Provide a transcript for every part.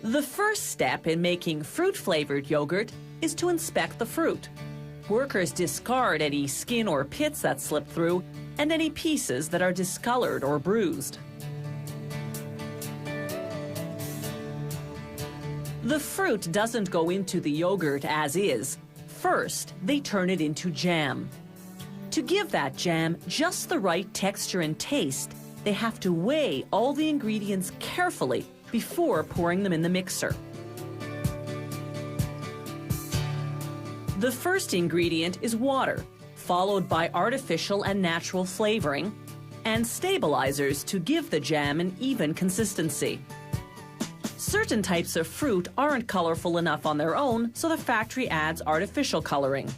The first step in making fruit-flavored yogurt is to inspect the fruit. Workers discard any skin or pits that slip through and any pieces that are discolored or bruised. The fruit doesn't go into the yogurt as is. First, they turn it into jam. To give that jam just the right texture and taste, they have to weigh all the ingredients carefully before pouring them in the mixer. The first ingredient is water, followed by artificial and natural flavoring, and stabilizers to give the jam an even consistency. Certain types of fruit aren't colorful enough on their own, so the factory adds artificial coloring.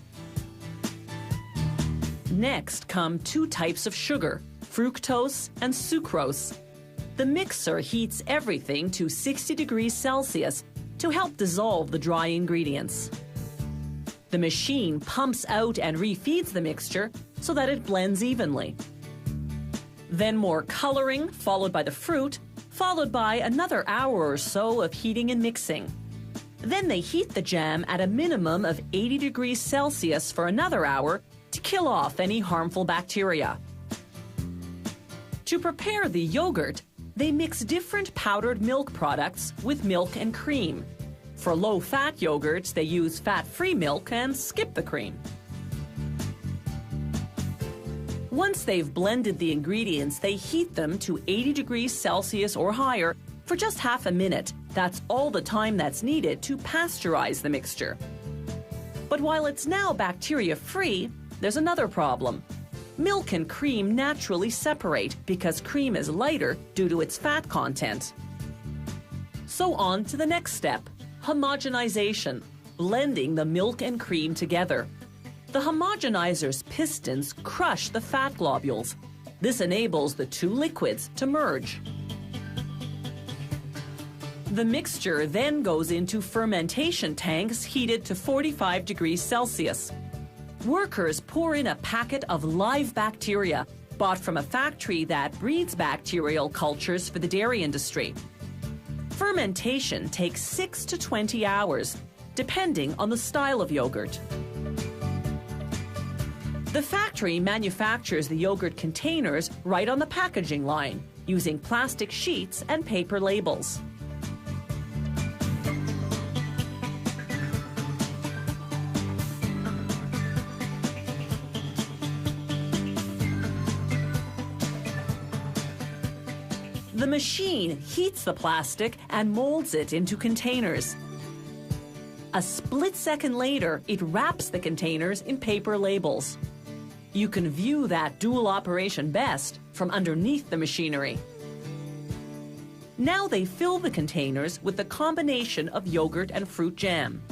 Next come two types of sugar, fructose and sucrose. The mixer heats everything to 60 degrees Celsius to help dissolve the dry ingredients. The machine pumps out and refeeds the mixture so that it blends evenly. Then more coloring, followed by the fruit, followed by another hour or so of heating and mixing. Then they heat the jam at a minimum of 80 degrees Celsius for another hour to kill off any harmful bacteria. To prepare the yogurt, they mix different powdered milk products with milk and cream. For low-fat yogurts, they use fat-free milk and skip the cream. Once they've blended the ingredients, they heat them to 80 degrees Celsius or higher for just half a minute. That's all the time that's needed to pasteurize the mixture. But while it's now bacteria-free, there's another problem. Milk and cream naturally separate because cream is lighter due to its fat content. So on to the next step, homogenization, blending the milk and cream together. The homogenizer's pistons crush the fat globules. This enables the two liquids to merge. The mixture then goes into fermentation tanks heated to 45 degrees Celsius. Workers pour in a packet of live bacteria bought from a factory that breeds bacterial cultures for the dairy industry. Fermentation takes 6 to 20 hours, depending on the style of yogurt. The factory manufactures the yogurt containers right on the packaging line, using plastic sheets and paper labels. The machine heats the plastic and molds it into containers. A split second later, it wraps the containers in paper labels. You can view that dual operation best from underneath the machinery. Now they fill the containers with the combination of yogurt and fruit jam.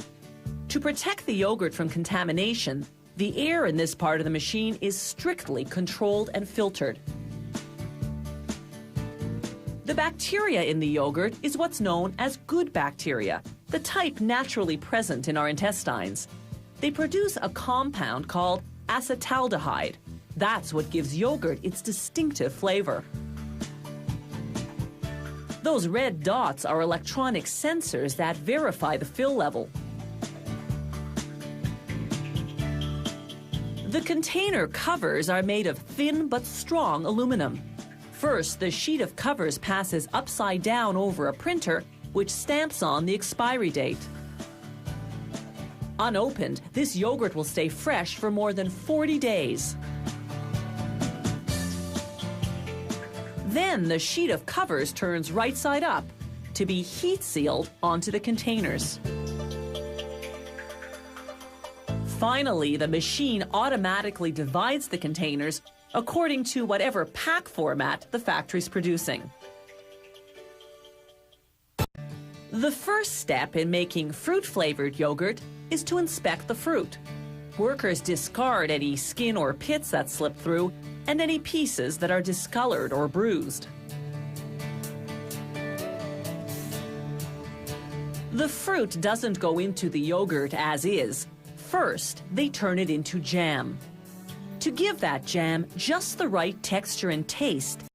To protect the yogurt from contamination, the air in this part of the machine is strictly controlled and filtered. The bacteria in the yogurt is what's known as good bacteria, the type naturally present in our intestines. They produce a compound called acetaldehyde. That's what gives yogurt its distinctive flavor. Those red dots are electronic sensors that verify the fill level. The container covers are made of thin but strong aluminum. First, the sheet of covers passes upside down over a printer, which stamps on the expiry date. Unopened, this yogurt will stay fresh for more than 40 days. Then the sheet of covers turns right side up to be heat sealed onto the containers. Finally, the machine automatically divides the containers according to whatever pack format the factory's producing. The first step in making fruit-flavored yogurt is to inspect the fruit. Workers discard any skin or pits that slip through and any pieces that are discolored or bruised. The fruit doesn't go into the yogurt as is. First, they turn it into jam. To give that jam just the right texture and taste,